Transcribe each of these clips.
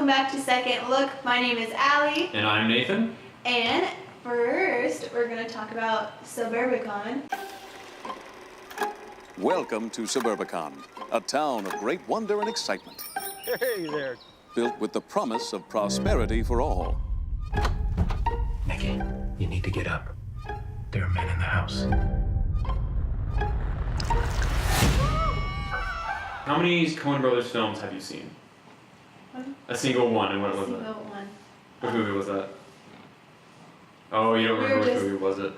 welcome back to Second Look. My name is Alli. And I'm Nathan. And first, we're going to talk about Suburbicon. Welcome to Suburbicon, a town of great wonder and excitement. Hey there. Built with the promise of prosperity for all. Nikki, you need to get up. There are men in the house. How many Coen Brothers films have you seen? One. A single one, and what was it? Single one. What movie was that? Oh, you don't remember which movie was it?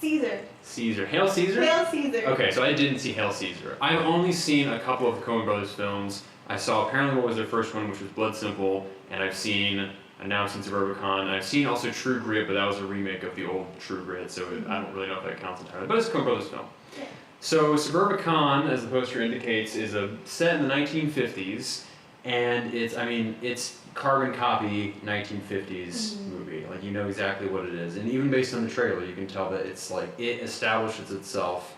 Caesar. Caesar. Hail Caesar? Hail Caesar. Okay, so I didn't see Hail Caesar. I've only seen a couple of the Coen Brothers films. I saw apparently what was their first one, which was Blood Simple, and I've seen Suburbicon. I've seen also True Grit, but that was a remake of the old True Grit, so I don't really know if that counts entirely. But it's a Coen Brothers film. Yeah. So Suburbicon, as the poster indicates, is set in the 1950s, and it's carbon copy 1950s movie. Like, you know exactly what it is, and even based on the trailer, you can tell that it's like it establishes itself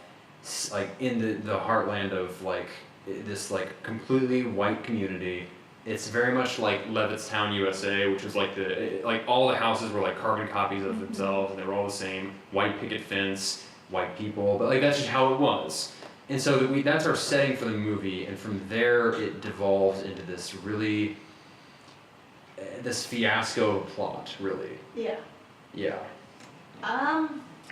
like in the heartland of like this like completely white community. It's very much like Levittstown, USA, which was like all the houses were like carbon copies of themselves, and they were all the same, white picket fence, white people, but like that's just how it was. And so that's our setting for the movie, and from there it devolves into this really, this fiasco plot, really. Yeah. Yeah. I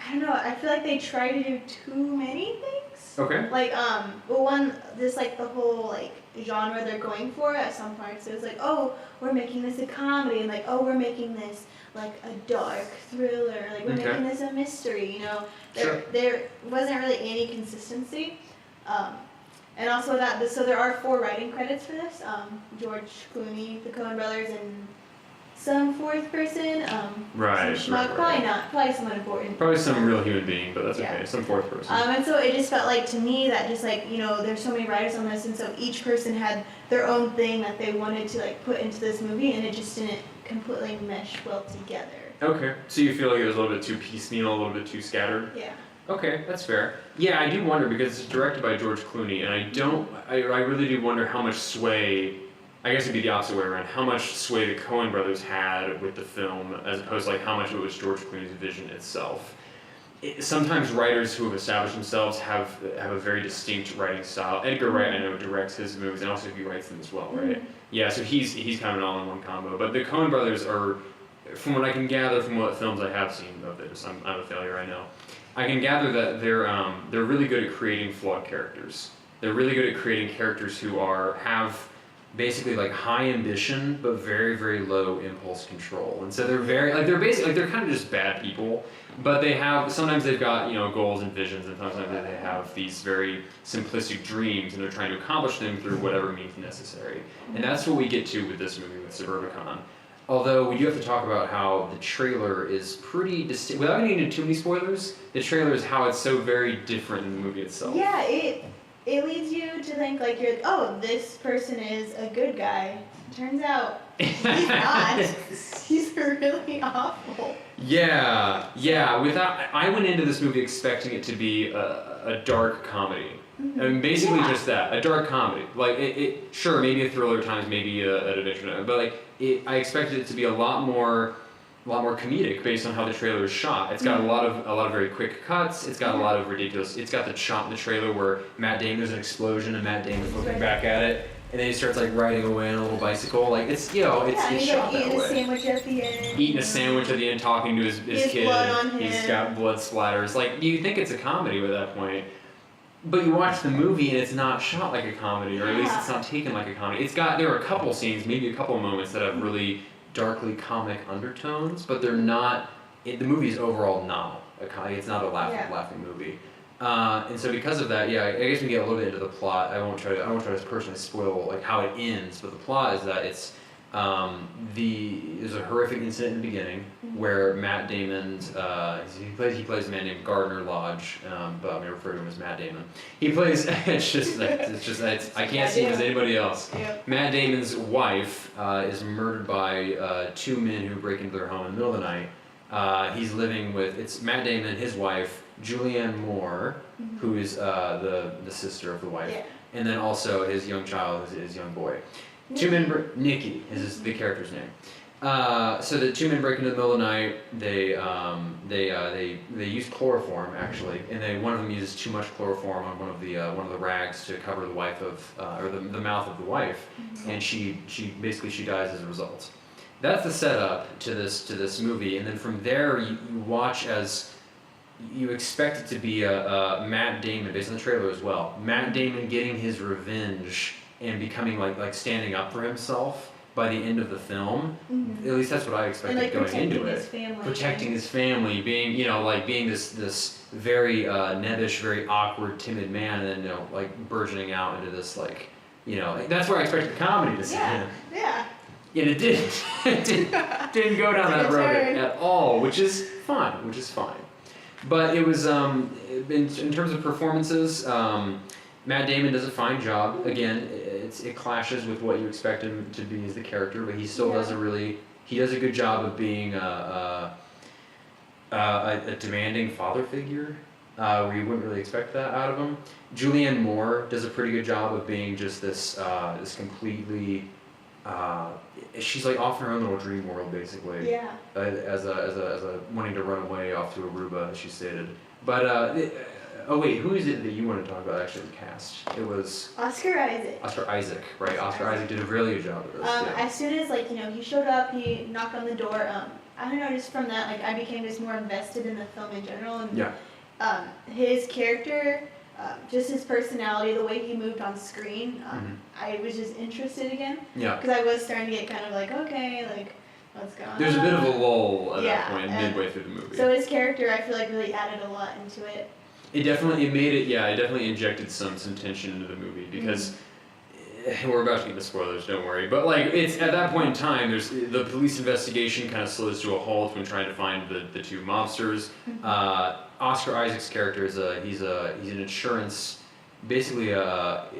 don't know. I feel like they try to do too many things. Okay. Like, the whole, like, genre they're going for at some parts. It was like, oh, we're making this a comedy, and like, oh, we're making this, like, a dark thriller, like, we're making this a mystery, you know? There wasn't really any consistency. And also so there are 4 writing credits for this. George Clooney, the Coen brothers, and some fourth person. Right. Probably someone important. Probably some real human being, but that's okay. Yeah. Some fourth person. And so it just felt like to me that just like, you know, there's so many writers on this, and so each person had their own thing that they wanted to like put into this movie, and it just didn't completely mesh well together. Okay. So you feel like it was a little bit too piecemeal, a little bit too scattered? Yeah. Okay, that's fair. Yeah, I do wonder, because it's directed by George Clooney, and I really do wonder how much sway, I guess it'd be the opposite way around, how much sway the Coen brothers had with the film, as opposed to like how much it was George Clooney's vision itself. Sometimes writers who have established themselves have a very distinct writing style. Edgar Wright, I know, directs his movies, and also he writes them as well, right? Yeah, so he's kind of an all-in-one combo. But the Coen brothers are, from what I can gather from what films I have seen of this, I'm a failure, I know. I can gather that they're really good at creating flawed characters. They're really good at creating characters who have basically like high ambition but very, very low impulse control. And so they're kind of just bad people, but sometimes they've got, you know, goals and visions, and sometimes they have these very simplistic dreams, and they're trying to accomplish them through whatever means necessary. And that's what we get to with this movie, with Suburbicon. Although we do have to talk about how the trailer is pretty distinct. Without getting into too many spoilers, the trailer is how it's so very different than the movie itself. Yeah, it leads you to think like you're, oh, this person is a good guy. Turns out he's not. He's really awful. Yeah. I went into this movie expecting it to be a dark comedy. I mean, basically just that, a dark comedy. Like sure, maybe a thriller at times, maybe an adventure, but like I expected it to be a lot more comedic based on how the trailer is shot. It's got a lot of very quick cuts. It's got a lot of ridiculous. It's got the shot in the trailer where there's an explosion and Matt Damon's looking back at it, and then he starts like riding away on a little bicycle. Like it's shot that way. Eating a sandwich at the end. Eating a sandwich at the end, talking to his kid. Blood on him. He's got blood splatters. Like you think it's a comedy at that point. But you watch the movie and it's not shot like a comedy, or at least it's not taken like a comedy. There are a couple scenes, maybe a couple moments that have really darkly comic undertones, but they're not. The movie is overall not a comedy. It's not a laughing movie. And so because of that, I guess we get a little bit into the plot. I won't try to personally spoil like how it ends, but the plot is that it's there's a horrific incident in the beginning where Matt Damon, he plays a man named Gardner Lodge, but I'm gonna refer to him as Matt Damon. He plays I can't see him as anybody else. Yep. Matt Damon's wife is murdered by 2 men who break into their home in the middle of the night. He's living with Matt Damon, his wife, Julianne Moore, who is the sister of the wife, and then also his young child, his young boy. Nikki is the character's name. So the two men break into the middle of the night. They use chloroform actually, and one of them uses too much chloroform on one of the rags to cover the wife of or the mouth of the wife, and she dies as a result. That's the setup to this movie, and then from there you watch as you expect it to be a Matt Damon based on the trailer as well. Matt Damon getting his revenge and becoming like standing up for himself by the end of the film. At least that's what I expected going into it. Protecting his family, being being this very nebbish, very awkward, timid man, and then burgeoning out into this that's where I expected the comedy to sit in. Yeah. And it didn't. didn't go down that road at all, which is fine. But it was in terms of performances. Matt Damon does a fine job. Again, it clashes with what you expect him to be as the character, but he still does a good job of being a demanding father figure, where you wouldn't really expect that out of him. Julianne Moore does a pretty good job of being just this completely. She's off in her own little dream world, basically. Yeah. As a wanting to run away off to Aruba, as she stated. But oh wait, who is it that you want to talk about actually the cast? It was Oscar Isaac. Oscar Isaac, right? Oscar Isaac did a really good job of this. As soon as he showed up, he knocked on the door. I don't know, just from that, I became just more invested in the film in general, and his character, just his personality, the way he moved on screen, I was just interested again. Yeah. Because I was starting to get kind of okay, what's going on? There's a bit of a lull at that point, midway through the movie. So his character, I feel really added a lot into it. It definitely injected some tension into the movie because we're about to get into spoilers, don't worry. But it's at that point in time, there's the police investigation kind of slows to a halt when trying to find the two mobsters. Oscar Isaac's character is he's an insurance, basically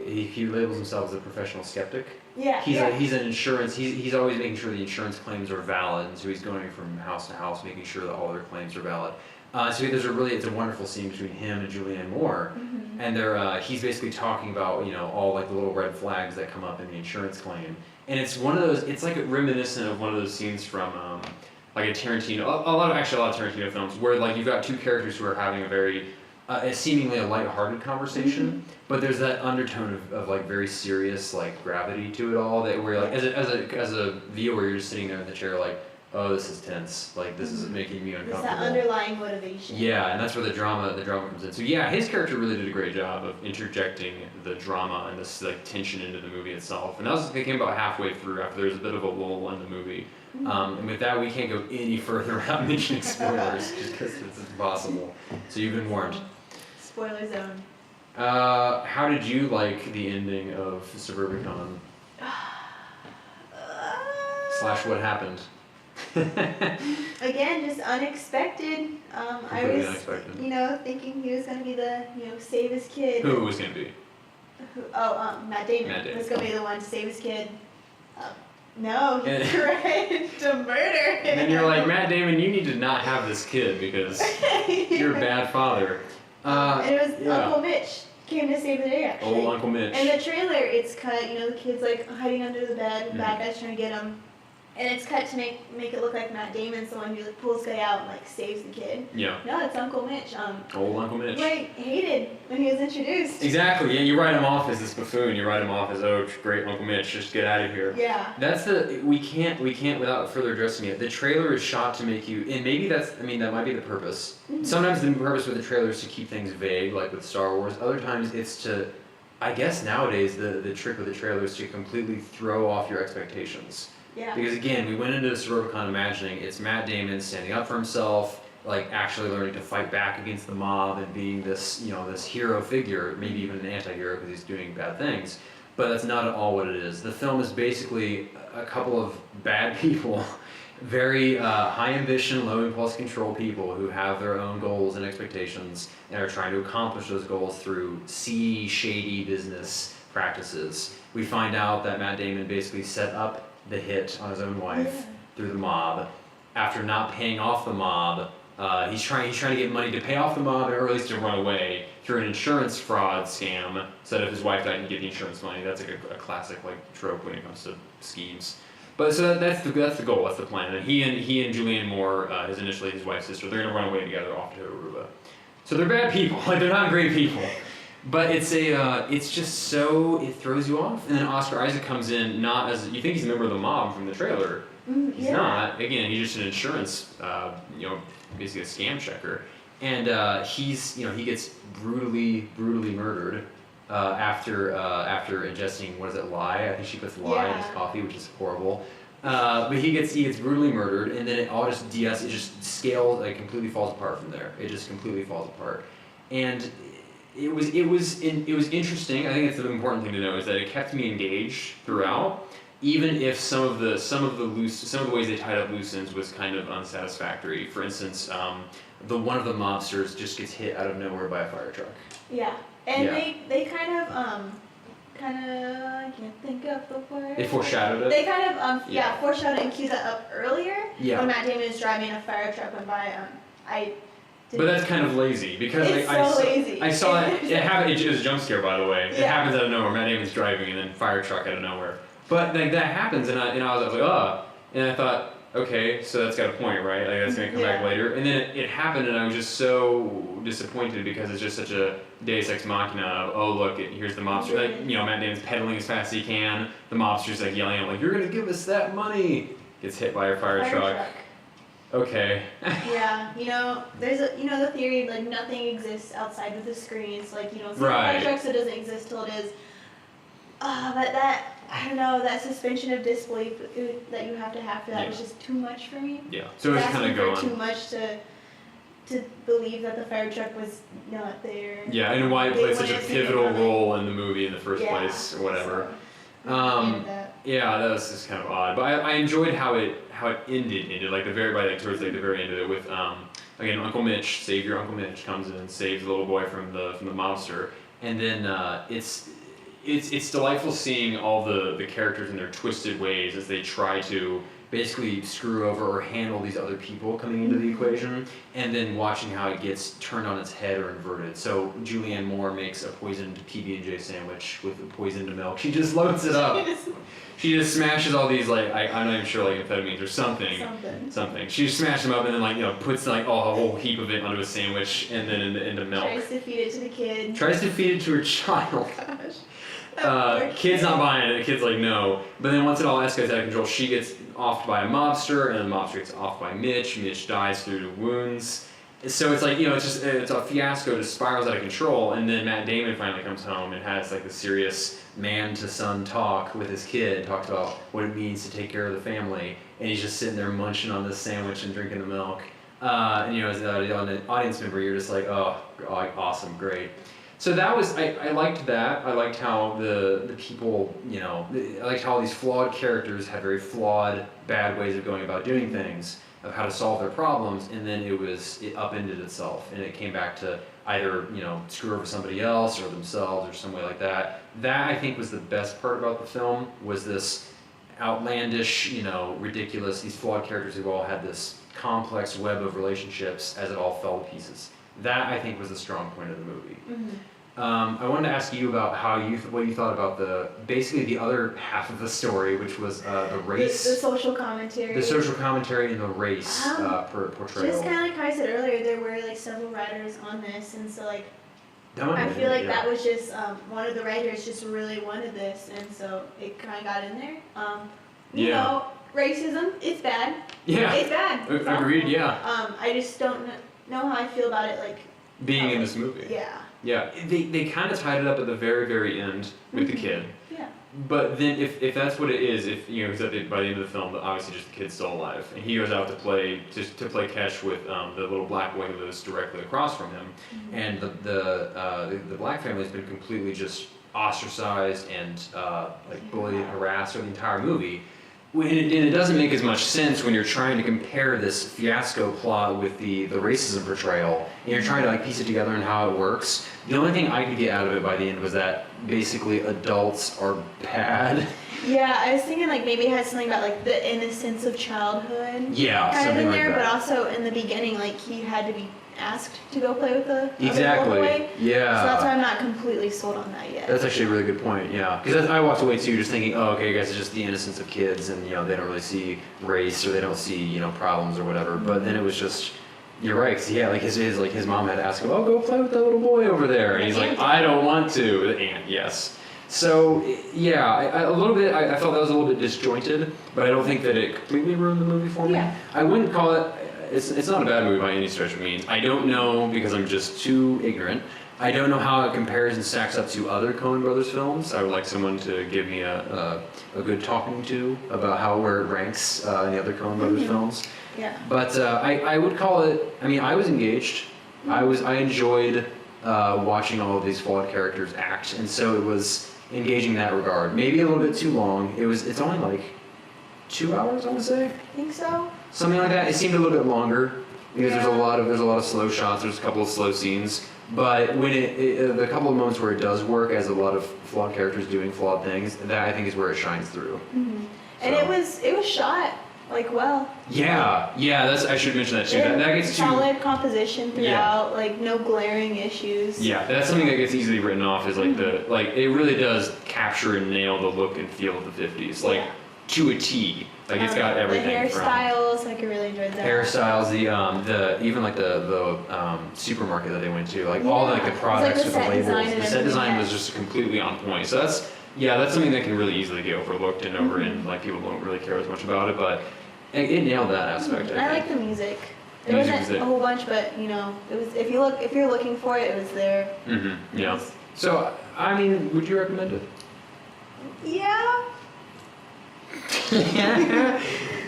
he labels himself as a professional skeptic. Yeah. He's an insurance. He's always making sure the insurance claims are valid, and so he's going from house to house making sure that all their claims are valid. So it's a wonderful scene between him and Julianne Moore, and he's basically talking about all the little red flags that come up in the insurance claim, and it's one of those. It's reminiscent of one of those scenes from a Tarantino, a lot of Tarantino films where you've got two characters who are having a very seemingly a lighthearted conversation, but there's that undertone of very serious gravity to it all that where as a viewer you're just sitting there in the chair oh, this is tense. This is making me uncomfortable. It's that underlying motivation. Yeah, and that's where the drama comes in. So yeah, his character really did a great job of interjecting the drama and this tension into the movie itself. And that came about halfway through after there was a bit of a lull in the movie. And with that, we can't go any further without mentioning spoilers, just because it's impossible. So you've been warned. Spoiler zone. How did you like the ending of Suburbicon? / what happened? Again, just unexpected. I was, unexpected. thinking he was gonna be the, save his kid. Who was gonna be? Matt Damon was gonna be the one to save his kid. No, he tried to murder him. And then you're like, Matt Damon, you need to not have this kid because you're a bad father. And it was Uncle Mitch came to save the day, actually. Old Uncle Mitch. In the trailer, it's cut, the kid's hiding under the bed, the bad guy's trying to get him. And it's cut to make it look like Matt Damon's the one who pulls the guy out and saves the kid. Yeah. No, it's Uncle Mitch. Old Uncle Mitch. Who I hated when he was introduced. Exactly. Yeah, you write him off as this buffoon. You write him off as great Uncle Mitch. Just get out of here. Yeah. That's we can't without further addressing it. The trailer is shot to make you, and maybe that might be the purpose. Sometimes the purpose with the trailer is to keep things vague, like with Star Wars. Other times it's to, I guess nowadays the trick with the trailer is to completely throw off your expectations. Yeah. Because again, we went into the Suburbicon imagining it's Matt Damon standing up for himself, actually learning to fight back against the mob and being this, this hero figure, maybe even an anti-hero because he's doing bad things. But that's not at all what it is. The film is basically a couple of bad people, very high ambition, low impulse control people who have their own goals and expectations and are trying to accomplish those goals through shady business practices. We find out that Matt Damon basically set up the hit on his own wife through the mob. After not paying off the mob, He's trying to get money to pay off the mob, or at least to run away through an insurance fraud scam, so that if his wife died, he'd get the insurance money. That's like a classic like trope when it comes to schemes. But so that's the goal. That's the plan. And he and Julianne Moore, initially his wife's sister, they're gonna run away together off to Aruba. So they're bad people. Like they're not great people. But it's just so it throws you off. And then Oscar Isaac comes in not as you think he's a member of the mob from the trailer. He's not. Again, he's just an insurance, basically a scam checker. And he gets brutally murdered after ingesting lye. I think she puts lye in his coffee, which is horrible. But he gets brutally murdered, and then it all just it just scales, like completely falls apart from there. It just completely falls apart, and it was interesting. I think it's the important thing to know is that it kept me engaged throughout, even if some of the ways they tied up loose ends was kind of unsatisfactory. For instance, one of the mobsters just gets hit out of nowhere by a fire truck. Yeah, and they kind of I can't think of the word. They foreshadowed it. They kind of foreshadowed and queued that up earlier. Yeah. When Matt Damon is driving a fire truck went by. But that's kind of lazy because it's lazy. I saw it. It happened. It was a jump scare, by the way. It happens out of nowhere. Matt Damon's driving, and then fire truck out of nowhere. But like that happens, and I was like, oh, and I thought, okay, so that's got a point, right? Like that's gonna come back later. And then it happened, and I was just so disappointed because it's just such a Deus Ex Machina of, oh look, here's the mobster. Like, Matt Damon's pedaling as fast as he can. The mobster's like yelling at him, like, you're gonna give us that money. Gets hit by a fire truck. Okay. Yeah, there's the theory like nothing exists outside of the screen. It's like fire trucks, so it doesn't exist till it is. But that I don't know, that suspension of disbelief that you have to have for that was just too much for me. Yeah. So it's kind of going too much to believe that the fire truck was not there. Yeah, and why it played such a pivotal role in the movie in the first place, or whatever. Yeah, that was just kind of odd. But I enjoyed how it ended like towards the very end of it with again Uncle Mitch, Savior Uncle Mitch comes in and saves the little boy from the mobster, and then it's delightful seeing all the characters in their twisted ways as they try to basically screw over or handle these other people coming into the equation, and then watching how it gets turned on its head or inverted. So Julianne Moore makes a poisoned PB&J sandwich with poisoned milk. She just loads it up. She just smashes all these I'm not even sure amphetamines or something. She just smashes them up and then puts a whole heap of it onto a sandwich and then into milk. Tries to feed it to the kid. Tries to feed it to her child. Gosh. Kid's not buying it. The kid's like, no. But then once it all escalates out of control, she gets offed by a mobster, and the mobster gets offed by Mitch. Mitch dies through wounds. So it's it's a fiasco. It just spirals out of control. And then Matt Damon finally comes home and has the serious man-to-son talk with his kid. Talks about what it means to take care of the family, and he's just sitting there munching on this sandwich and drinking the milk. And as an audience member, you're just like, oh, awesome, great. So that was, I liked that. I liked how the people, I liked how all these flawed characters had very flawed, bad ways of going about doing things, of how to solve their problems, and then it upended itself, and it came back to either, screw over somebody else or themselves or some way like that. That, I think, was the best part about the film, was this outlandish, ridiculous, these flawed characters who all had this complex web of relationships as it all fell to pieces. That, I think, was the strong point of the movie. Mm-hmm. I wanted to ask you about what you thought about basically the other half of the story, which was the race. The social commentary. The social commentary and the race portrayal. Just kind of like I said earlier, there were several writers on this, and so I feel like that was just one of the writers just really wanted this, and so it kind of got in there. Racism, it's bad. Yeah. It's bad. Agreed. Yeah. I just don't know how I feel about it, being in this movie. Yeah. Yeah. They kind of tied it up at the very, very end with the kid. Yeah. But then if that's what it is, because by the end of the film, obviously just the kid's still alive, and he goes out to play catch with the little black boy who lives directly across from him, and the black family's been completely just ostracized and bullied and harassed over the entire movie. it doesn't make as much sense when you're trying to compare this fiasco plot with the racism portrayal, and you're trying to like piece it together and how it works. The only thing I could get out of it by the end was that basically adults are bad. Yeah, I was thinking like maybe it had something about like the innocence of childhood. Yeah, kind of something in there, like that. But also in the beginning, like he had to be asked to go play with the Exactly. other little boy. Yeah. So that's why I'm not completely sold on that yet. That's actually a really good point, yeah. Because I walked away too just thinking, oh, okay, guys, it's just the innocence of kids and, you know, they don't really see race or they don't see, you know, problems or whatever. But then it was just, you're right, 'cause yeah, like his mom had to ask him, oh, go play with that little boy over there. And he's like, I don't want to. The aunt, yes. So, yeah, a little bit, I felt that was a little bit disjointed, but I don't think that it completely ruined the movie for me. Yeah. I wouldn't call it, it's not a bad movie by any stretch of means. I don't know, because I'm just too ignorant, I don't know how it compares and stacks up to other Coen Brothers films. I would like someone to give me a good talking to about where it ranks in the other Coen Brothers films. Yeah. But I would call it, I mean, I was engaged. I enjoyed watching all of these flawed characters act, and so it was engaging in that regard. Maybe a little bit too long. It's only like 2 hours, I want to say. I think so. Something like that. It seemed a little bit longer because there's a lot of slow shots. There's a couple of slow scenes, but when the couple of moments where it does work as a lot of flawed characters doing flawed things, that I think is where it shines through. Mm-hmm. And it was shot like well. Yeah, I should mention that too. That gets too solid composition throughout, like no glaring issues. Yeah, that's something that gets easily written off is like it really does capture and nail the look and feel of the 50s, like to a T. Like it's got everything. The hairstyles, like I really enjoyed that. Hairstyles, the even like the supermarket that they went to, like all like the products with the labels. The set design was just completely on point. So that's something that can really easily get overlooked and and like people don't really care as much about it, but it nailed that aspect. I like the music. There wasn't a whole bunch, but you know, it was if you're looking for it, it was there. Mm-hmm. Yeah. So I mean, would you recommend it? Yeah.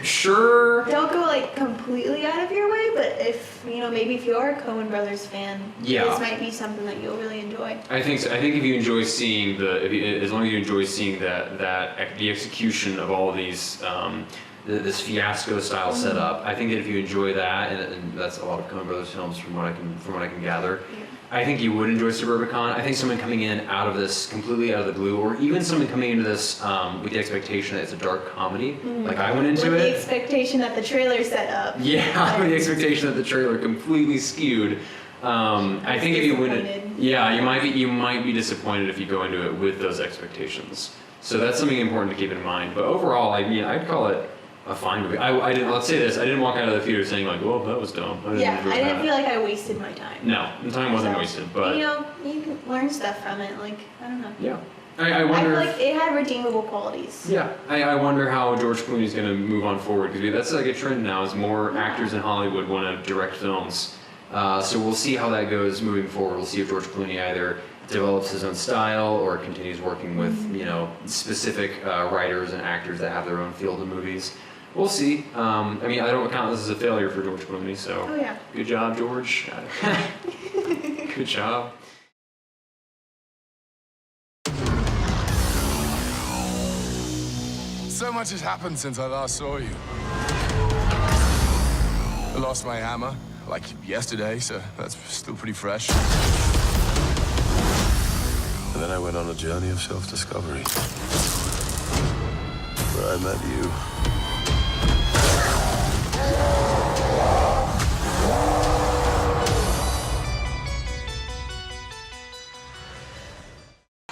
Sure. Don't go like completely out of your way, but if you know, maybe if you're a Coen Brothers fan, this might be something that you'll really enjoy. I think so. I think if you enjoy seeing as long as you enjoy seeing the execution of all these this fiasco style setup, I think that if you enjoy that, and that's a lot of Coen Brothers films from what I can gather. Yeah. I think you would enjoy Suburbicon. I think someone coming in out of this completely out of the blue, or even someone coming into this with the expectation that it's a dark comedy, like I went into with the expectation that the trailer set up. Yeah, with the expectation that the trailer completely skewed. I think if you wouldn't, you might be disappointed if you go into it with those expectations. So that's something important to keep in mind. But overall, I mean, I'd call it a fine movie. I didn't. Let's say this. I didn't walk out of the theater saying like, "Well, that was dumb." I didn't feel like I wasted my time. No, the time wasn't wasted. But you know, you can learn stuff from it. Like I don't know. Yeah, I wonder. I feel like it had redeemable qualities. Yeah, I wonder how George Clooney is going to move on forward because that's like a trend now. Is more actors in Hollywood want to direct films. So we'll see how that goes moving forward. We'll see if George Clooney either develops his own style or continues working with specific writers and actors that have their own field of movies. We'll see. I mean, I don't count this as a failure for George Clooney, so good job, George. Good job. So much has happened since I last saw you. I lost my hammer, like yesterday, so that's still pretty fresh. And then I went on a journey of self-discovery, where I met you.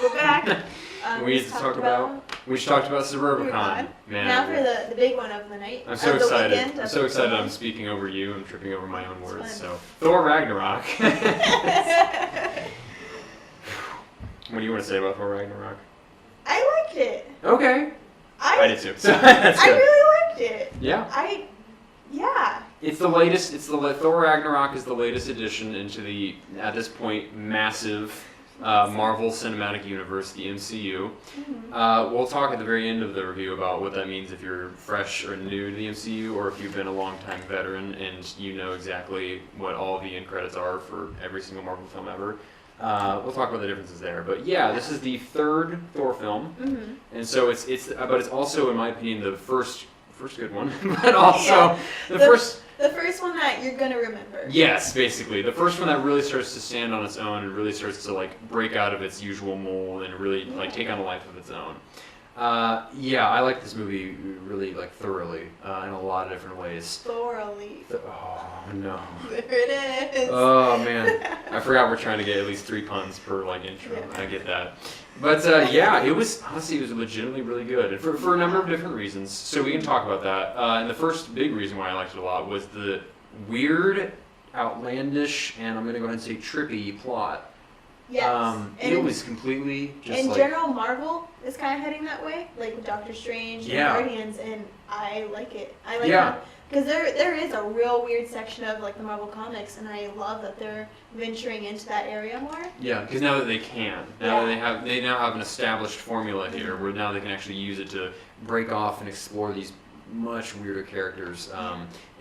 We're back. We should talk about Suburbicon. Man, now for the big one of the night. I'm so excited. I'm so excited. I'm speaking over you. I'm tripping over my own words. So Thor Ragnarok. What do you want to say about Thor Ragnarok? I liked it. Okay. I did too. So I really liked it. Yeah. Yeah. It's the latest. Thor Ragnarok is the latest addition into the, at this point, massive Marvel Cinematic Universe, the MCU. We'll talk at the very end of the review about what that means if you're fresh or new to the MCU, or if you've been a long-time veteran and you know exactly what all the end credits are for every single Marvel film ever. We'll talk about the differences there. But yeah, this is the third Thor film, and so but it's also, in my opinion, the first good one, but also the first one that you're gonna remember. Yes, basically the first one that really starts to stand on its own and really starts to like break out of its usual mold and really like take on a life of its own. Yeah, I like this movie really like thoroughly in a lot of different ways. Thoroughly. Oh no. There it is. Oh man, I forgot we're trying to get at least 3 puns per like intro. Yeah. I get that. But yeah, it was legitimately really good, and for a number of different reasons. So we can talk about that. And the first big reason why I liked it a lot was the weird, outlandish, and I'm gonna go ahead and say trippy plot. Yes. It was completely just in like... general, Marvel is kind of heading that way, like with Doctor Strange and Guardians, and I like it. I like that because there is a real weird section of like the Marvel comics, and I love that they're venturing into that area more. Yeah, because now that they can, now that they now have an established formula here, where now they can actually use it to break off and explore these much weirder characters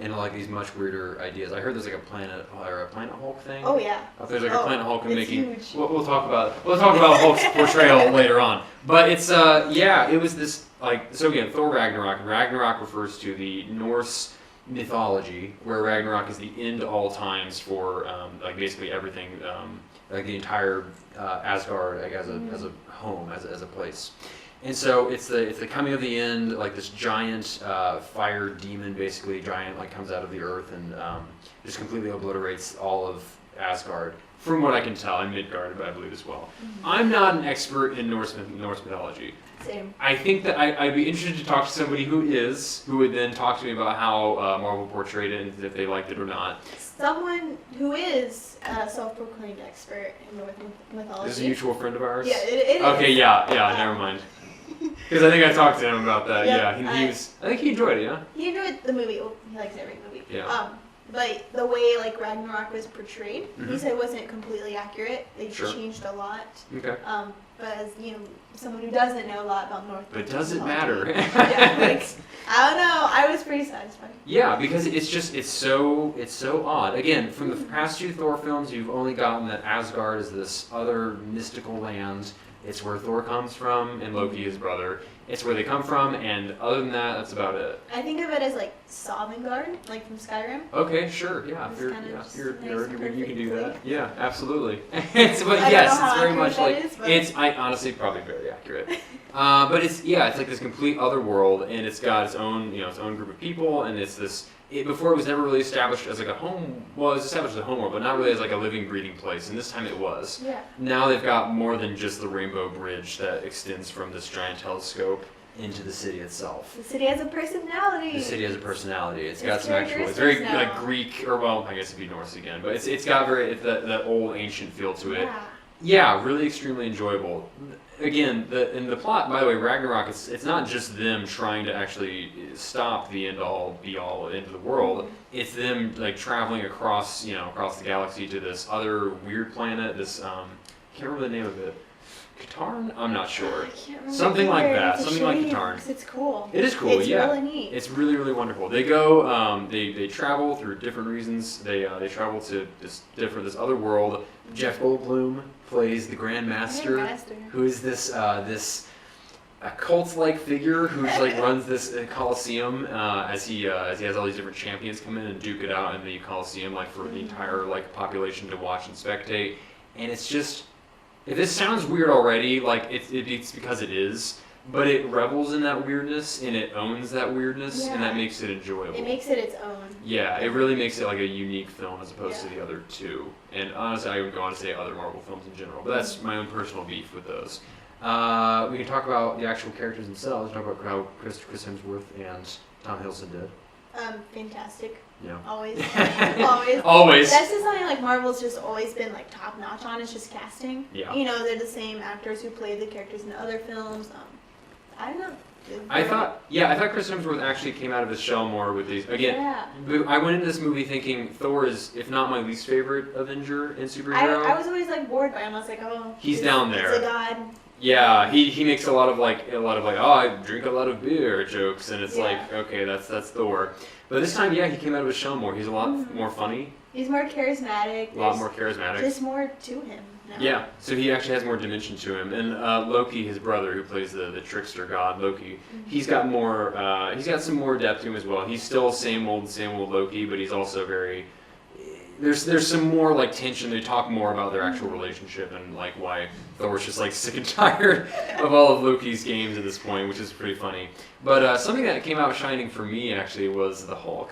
and like these much weirder ideas. I heard there's like a Planet Hulk thing. Oh yeah. There's like a Planet Hulk making. Huge. We'll talk about Hulk's portrayal later on. But it's it was this like, so again, Thor Ragnarok. Ragnarok refers to the Norse mythology, where Ragnarok is the end to all times for like basically everything, like the entire Asgard like as a home, as a place. And so it's the coming of the end, like this giant fire demon, basically giant, like comes out of the earth and just completely obliterates all of Asgard. From what I can tell, and Midgard, I believe as well. I'm not an expert in Norse mythology. Same. I think that I'd be interested to talk to somebody who would then talk to me about how Marvel portrayed it and if they liked it or not. Someone who is a self-proclaimed expert in Norse mythology. This is a mutual friend of ours? Yeah, it is. Okay, yeah, never mind. Because I think I talked to him about that. Yeah, He was. I think he enjoyed it. Yeah. He enjoyed the movie. Well, he likes every movie. Yeah. But the way like Ragnarok was portrayed, he said wasn't completely accurate. They changed a lot. Okay. But as someone who doesn't know a lot about North. But does it matter? Yeah, like, I don't know. I was pretty satisfied. Yeah, because it's so odd. Again, from the past 2 Thor films, you've only gotten that Asgard is this other mystical land. It's where Thor comes from, and Loki, his brother. It's where they come from, and other than that, that's about it. I think of it as like Sovngarde, like from Skyrim. Okay, sure, yeah. It's You're kind of a nerd, nice, you can do that. perfectly. Yeah, absolutely. But I don't know yes, it's how very much accurate like that is, but- it's. I honestly probably very accurate. But it's like this complete other world, and it's got its own its own group of people, and it's this. Before it was never really established as like a home. Well, it was established as a home world, but not really as like a living, breathing place. And this time it was. Yeah. Now they've got more than just the rainbow bridge that extends from this giant telescope into the city itself. The city has a personality. The city has a personality. It's got It's some actual. It's characteristics very now. like Greek, or well, I guess it'd be Norse again, but it's got very that old ancient feel to it. Yeah. Yeah, really extremely enjoyable. Again, in the plot, by the way, Ragnarok, it's not just them trying to actually stop the end-all, be-all, end of the world. It's them like traveling across the galaxy to this other weird planet. This I can't remember the name of it. Katarn? I'm not sure. I can't remember Something like either. that. It's a Something like shame, Katarn. 'cause it's cool. It is cool. It's yeah. really neat. It's really, really wonderful. They go. They travel through different reasons. They travel to this other world. Jeff Goldblum plays the Grandmaster, Grandmaster. who is this a cult-like figure who like runs this Coliseum as he has all these different champions come in and duke it out in the Coliseum, like for the entire like population to watch and spectate. And it's just, if this sounds weird already, like it's because it is. But it revels in that weirdness, and it owns that weirdness, and that makes it enjoyable. It makes it its own. Yeah, it really makes it like a unique film as opposed to the other 2. And honestly, I would go on to say other Marvel films in general, but that's my own personal beef with those. We can talk about the actual characters themselves, talk about how Chris Hemsworth and Tom Hiddleston did. Fantastic. Yeah. Always. Always. Always. That's just something like Marvel's just always been like top notch on. It's just casting. Yeah. They're the same actors who played the characters in other films. I don't know. I thought Chris Hemsworth actually came out of his shell more with these. Again, I went into this movie thinking Thor is, if not my least favorite Avenger and superhero. I was always like bored by him. I was like, oh, He's down there. He's a god. Yeah, he makes a lot of oh, I drink a lot of beer jokes, and it's like, okay, that's Thor. But this time, he came out of his shell more. He's a lot more funny. He's more charismatic. A lot more charismatic. Just more to him now. Yeah, so he actually has more dimension to him. And Loki, his brother, who plays the trickster god Loki, he's got more. He's got some more depth to him as well. He's still same old Loki, but he's also very. There's some more like tension. They talk more about their actual relationship and like why Thor's just like sick and tired of all of Loki's games at this point, which is pretty funny. But something that came out shining for me actually was the Hulk.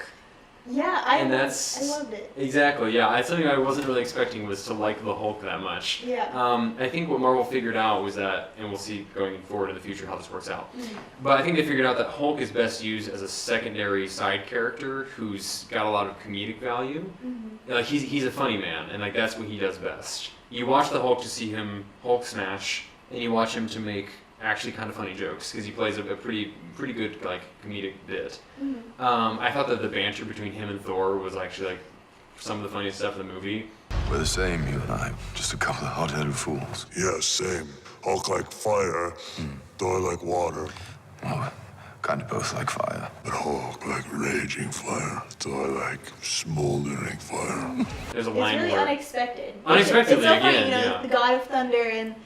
Yeah, I loved it. Exactly, yeah. Something I wasn't really expecting was to like the Hulk that much. Yeah. I think what Marvel figured out was that, and we'll see going forward in the future how this works out, but I think they figured out that Hulk is best used as a secondary side character who's got a lot of comedic value. Like he's a funny man, and like that's what he does best. You watch the Hulk to see him Hulk smash, and you watch him to make actually kind of funny jokes because he plays a pretty good like comedic bit. I thought that the banter between him and Thor was actually like some of the funniest stuff in the movie. We're the same, you and I. Just a couple of hot-headed fools. Yeah, same. Hulk like fire, Thor like water. Well, kind of both like fire. But Hulk like raging fire, Thor like smoldering fire. There's a It's line really where unexpected. Unexpectedly, it's so funny, again, you know, yeah. the God of Thunder and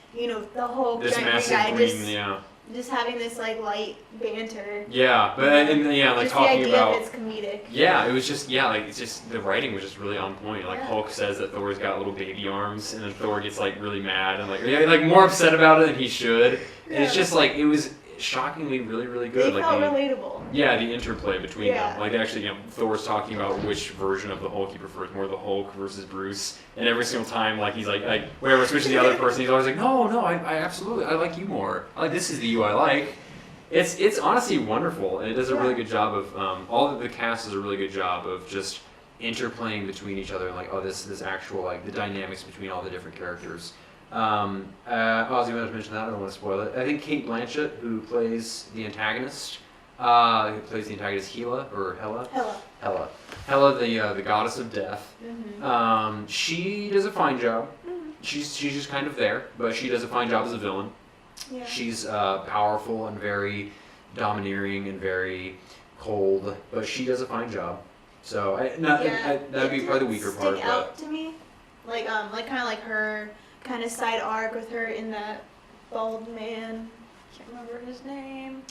the whole this giant massive guy green, just having this like light banter. Yeah, but like just talking the idea about of it's comedic. Yeah, it was just like it's just the writing was just really on point. Like Yeah. Hulk says that Thor's got little baby arms, and then Thor gets like really mad and like more upset about it than he should. And it's just like it was shockingly really good. They like felt relatable. Yeah, the interplay between Yeah. them. Like actually, Thor's talking about which version of the Hulk he prefers, more the Hulk versus Bruce. And every single time, like he's like whenever switches to the other person, he's always like, no, I absolutely, I like you more. This is the you I like. It's honestly wonderful, and it does a really good job of all of the cast does a really good job of just interplaying between each other, and like this actual like the dynamics between all the different characters. Ozzy wanted to mention that. I don't want to spoil it. I think Cate Blanchett, who plays the antagonist, Hela, the goddess of death. She does a fine job. She's just kind of there, but she does a fine job as a villain. Yeah. She's powerful and very domineering and very cold, but she does a fine job. So that'd be probably the weaker part. Stick out to me, like kind of like her kind of side arc with her in that bald man. Can't remember his name.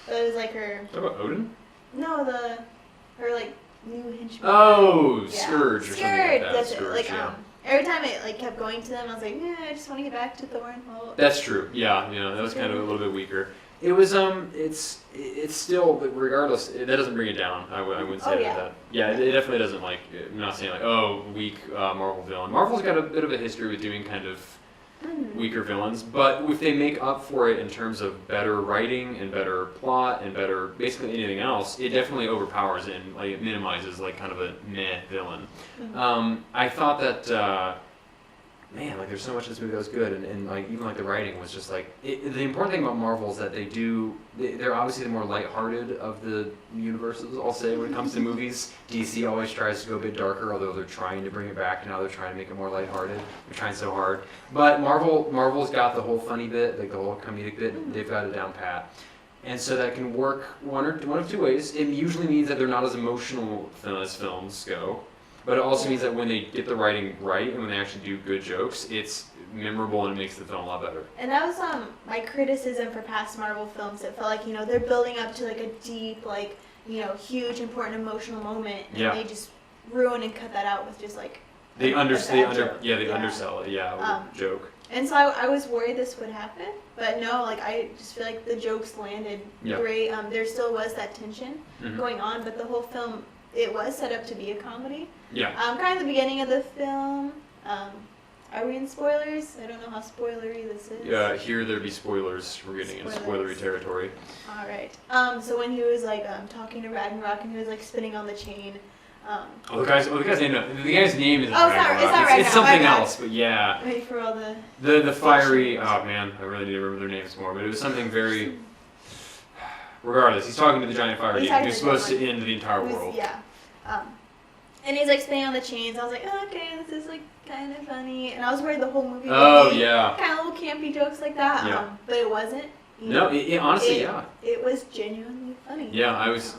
But it was like her. What about Odin? No, her like new henchman. Oh, Yeah. Scourge or something like that. That's Scourge, it. Like yeah. Every time it like kept going to them, I was like, I just want to get back to Thor and Hulk. That's true. Yeah, that was kind of a little bit weaker. It was it's still, but regardless, that doesn't bring it down. I wouldn't say that. Yeah, it definitely doesn't like. I'm not saying like weak Marvel villain. Marvel's got a bit of a history with doing kind of weaker villains, but if they make up for it in terms of better writing and better plot and better basically anything else, it definitely overpowers it and like it minimizes like kind of a meh villain. I thought that man, like there's so much in this movie that was good, and like even like the writing was just like the important thing about Marvel is that they're obviously the more lighthearted of the universes, I'll say, when it comes to movies. DC always tries to go a bit darker, although they're trying to bring it back now. They're trying to make it more lighthearted. They're trying so hard, but Marvel's got the whole funny bit, like the whole comedic bit. They've got it down pat. And so that can work one of two ways. It usually means that they're not as emotional as films go. But it also means that when they get the writing right and when they actually do good jokes, it's memorable and it makes the film a lot better. And that was my criticism for past Marvel films. It felt like they're building up to like a deep, like huge, important, emotional moment, and they just ruin and cut that out with just like they undersell it. With joke. And so I was worried this would happen, but no, like I just feel like the jokes landed great. There still was that tension going on, but the whole film, it was set up to be a comedy. Yeah. Kind of the beginning of the film. Are we in spoilers? I don't know how spoilery this is. Yeah, here there be spoilers. We're getting into spoilery territory. All right. So when he was like talking to Ragnorok and he was like spinning on the chain. The guy's name. The guy's name isn't Ragnorok. It's not Ragnorok. It's something else, but yeah. Ready for all the fiery. Oh man, I really need to remember their names more. But it was something very. Regardless, he's talking to the giant fire demon who's supposed to end the entire world. Yeah. And he's like spinning on the chains. I was like, okay, this is like kind of funny. And I was worried the whole movie would be kind of little campy jokes like that. Yeah. But it wasn't. No, it honestly, It was genuinely funny. funny. Yeah, I was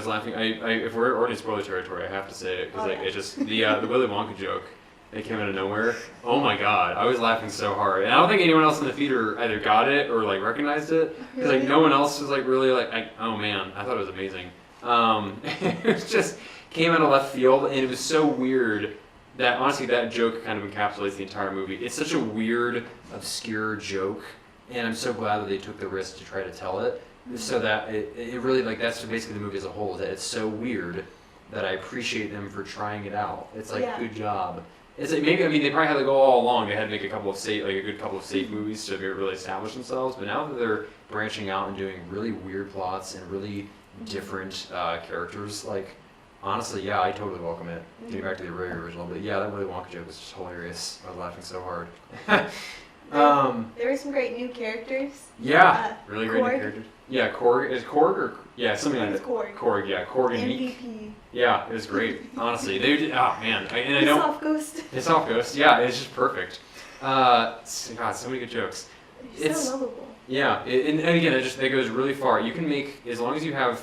laughing. I if we're already in spoiler territory, I have to say it because Oh, like yeah. it just the Willy Wonka joke. It came out of nowhere. Oh my god, I was laughing so hard, and I don't think anyone else in the theater either got it or like recognized it because like no one else was like really like. Oh man, I thought it was amazing. It was just came out of left field, and it was so weird that honestly that joke kind of encapsulates the entire movie. It's such a weird, obscure joke, and I'm so glad that they took the risk to try to tell it, so that it really like that's basically the movie as a whole. That it's so weird that I appreciate them for trying it out. It's like good job. It's like maybe they probably had to go all along. They had to make a good couple of safe movies to really establish themselves. But now that they're branching out and doing really weird plots and really different characters, like honestly, yeah, I totally welcome it. Getting back to the very original, but yeah, that Willy Wonka joke was just hilarious. I was laughing so hard. There were some great new characters. Yeah, really great new Korg. characters. Yeah, Korg is Korg or something like It's that. Korg. Korg, yeah, Korg and Meek. MVP. Yeah, it was great. Honestly, they did. Oh man, I The don't. soft ghost. It's Soft Ghost. Yeah, it's just perfect. God, so many good jokes. He's so lovable. Yeah, and again, that goes really far. You can make as long as you have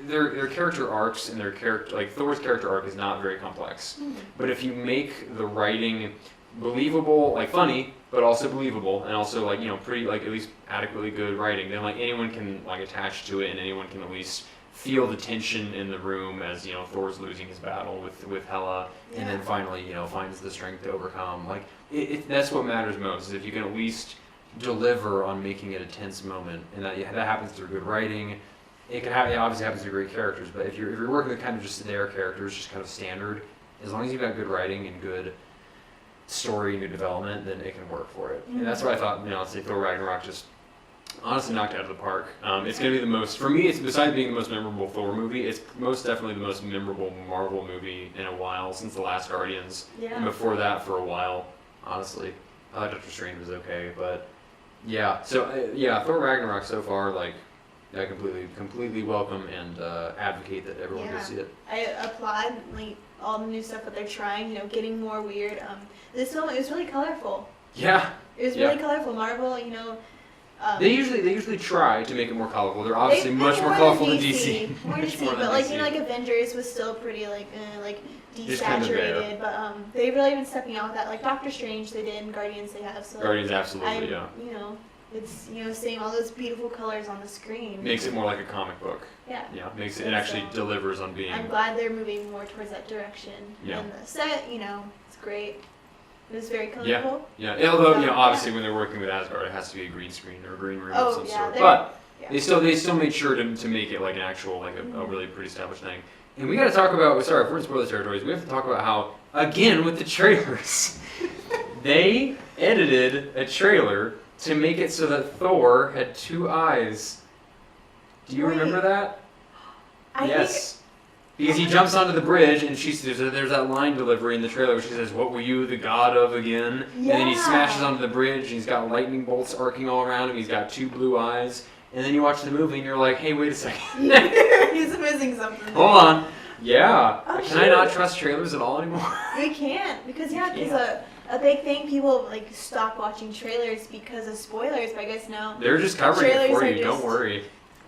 their character arcs and their character like Thor's character arc is not very complex, but if you make the writing believable, like funny, but also believable, and also like pretty like at least adequately good writing, then like anyone can like attach to it, and anyone can at least feel the tension in the room as Thor's losing his battle with Hela, and then finally finds the strength to overcome. Like that's what matters most is if you can at least deliver on making it a tense moment, and that happens through good writing. It obviously happens through great characters, but if you're working with kind of just their characters, just kind of standard, as long as you've got good writing and good story and good development, then it can work for it. And that's what I thought. Let's say Thor Ragnarok just honestly knocked it out of the park. It's going to be the most, for me, it's besides being the most memorable Thor movie, it's most definitely the most memorable Marvel movie in a while, since The Last Guardians. Yeah. And before that for a while, honestly. I thought Doctor Strange was okay, but yeah. So, Thor Ragnarok so far, like, I completely welcome and advocate that everyone go see it. I applaud like all the new stuff that they're trying, getting more weird. This film, it was really colorful. Yeah. It was really colorful. Marvel, They usually try to make it more colorful. They're obviously much more colorful than DC. More Much DC, more than but like DC. like Avengers was still pretty like Just kind of there. desaturated. But they've really been stepping out with that. Like Doctor Strange, they did, and Guardians, they have. So Guardians, absolutely, yeah. It's seeing all those beautiful colors on the screen. Makes it more like a comic book. Yeah. Yeah, makes it actually delivers on being. I'm glad they're moving more towards that direction. Yeah. And the set, it's great. It was very colorful. Yeah. Although So, obviously when they're working with Asgard, it has to be a green screen or a green room Oh, of some yeah, sort. they're- But yeah. they still made sure to make it like an actual like a really pretty established thing. And we got to talk about. Sorry, if we're in spoiler territories, we have to talk about how again with the trailers, they edited a trailer to make it so that Thor had two eyes. Do you Wait. remember that? I Yes. Because he jumps onto the bridge and there's that line delivery in the trailer where she says, "What were you the god of again?" And then he Yeah. smashes onto the bridge and he's got lightning bolts arcing all around him. He's got two blue eyes. And then you watch the movie and you're like, "Hey, wait a second. He's missing something. Hold on. Yeah. Oh, Can I not trust trailers at all anymore?" We can't because a big thing, people like stop watching trailers because of spoilers. But I guess now They're just covering it Trailers for are you. Don't just- worry.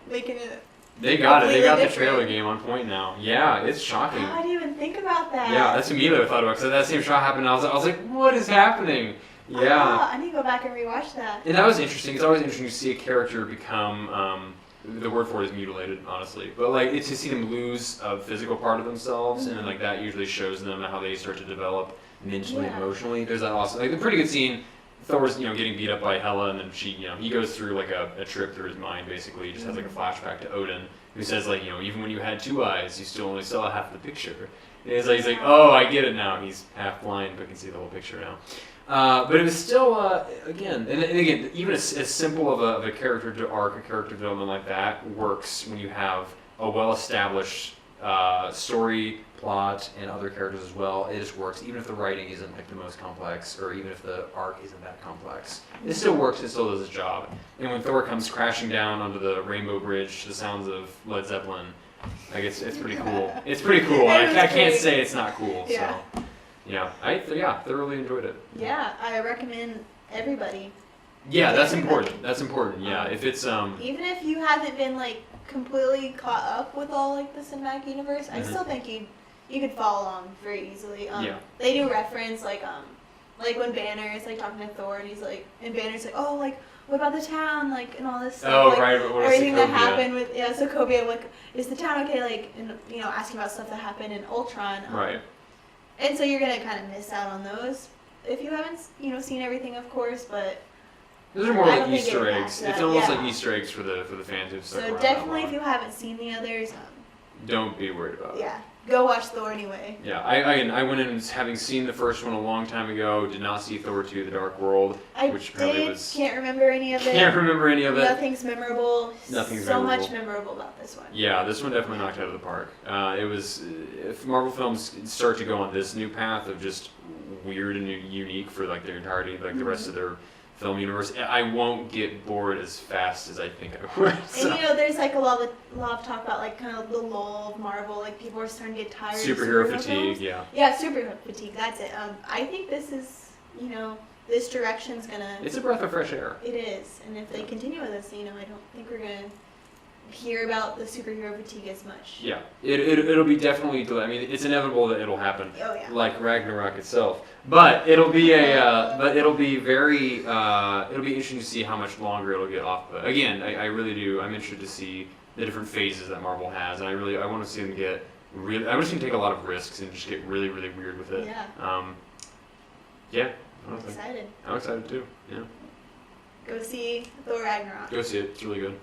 making it. They got it. They got the completely trailer different. game on point now. Yeah, it's shocking. How do you even think about that? Yeah, that's immediately what I thought about. So that same shot happened, and I was like, "What is happening?" Yeah. Oh, I need to go back and rewatch that. And that was interesting. It's always interesting to see a character become, the word for it is mutilated, honestly. But like, it's to see them lose a physical part of themselves, and then like that usually shows them how they start to develop mentally, Yeah. emotionally. There's that also like a pretty good scene. Thor's getting beat up by Hela, and then he goes through like a trip through his mind. Basically, he just has like a flashback to Odin, who says like even when you had two eyes, you still only saw half the picture. And he's like, "Oh, I get it now." He's half blind but can see the whole picture now. But it was still, again, and again, even as simple of a character arc, a character development like that works when you have a well-established story, plot, and other characters as well. It just works, even if the writing isn't like the most complex, or even if the arc isn't that complex. It still works. It still does its job. And when Thor comes crashing down onto the Rainbow Bridge to the sounds of Led Zeppelin, like it's pretty cool. It's pretty cool. I can't great. say it's not cool. Yeah. So. Yeah, I thoroughly enjoyed it. Yeah, I recommend everybody. Yeah, that's important. That's important. Yeah, if it's Even if you haven't been like completely caught up with all like the cinematic universe, I still think you could follow along very easily. Yeah. They do reference like when Banner is like talking to Thor and he's like, and Banner's like, oh, like what about the town, like, and all this stuff. Oh, like, right. What was everything that Sokovia? happened with Sokovia, like, is the town okay? Like, and asking about stuff that happened in Ultron. Right. And so you're gonna kind of miss out on those if you haven't seen everything, of course, but. Those are more I like don't think Easter it eggs. passed It's that, almost yeah. like Easter eggs for the fans who've stuck So around definitely, that if you long. haven't seen the others, Don't be worried about it. yeah, go watch Thor anyway. Yeah, I went in having seen the first one a long time ago. Did not see Thor 2: The Dark World, I which apparently was. can't remember any of it. Can't remember any of it. Nothing's memorable. Nothing's so memorable. much memorable about this one. Yeah, this one definitely knocked it out of the park. It was, if Marvel films start to go on this new path of just weird and unique for like their entirety, like the rest of their film universe, I won't get bored as fast as I think I would. So. And there's like a lot of talk about like kind of the lull of Marvel, like people are starting to get tired Superhero of fatigue, films. yeah. Yeah, superhero fatigue, that's it. I think this is, this direction's gonna... It's a breath of fresh air. It is, and if they continue with this, I don't think we're gonna hear about the superhero fatigue as much. Yeah, it'll be definitely. I mean, it's inevitable that it'll happen. Oh yeah. Like Ragnarok itself, but it'll be it'll be very, it'll be interesting to see how much longer it'll get off. But again, I really do. I'm interested to see the different phases that Marvel has, and I want to see them get really. I want to see them take a lot of risks and just get really, really weird with it. Yeah. Yeah. I'm excited. I'm excited too. Yeah. Go see Thor Ragnarok. Go see it. It's really good.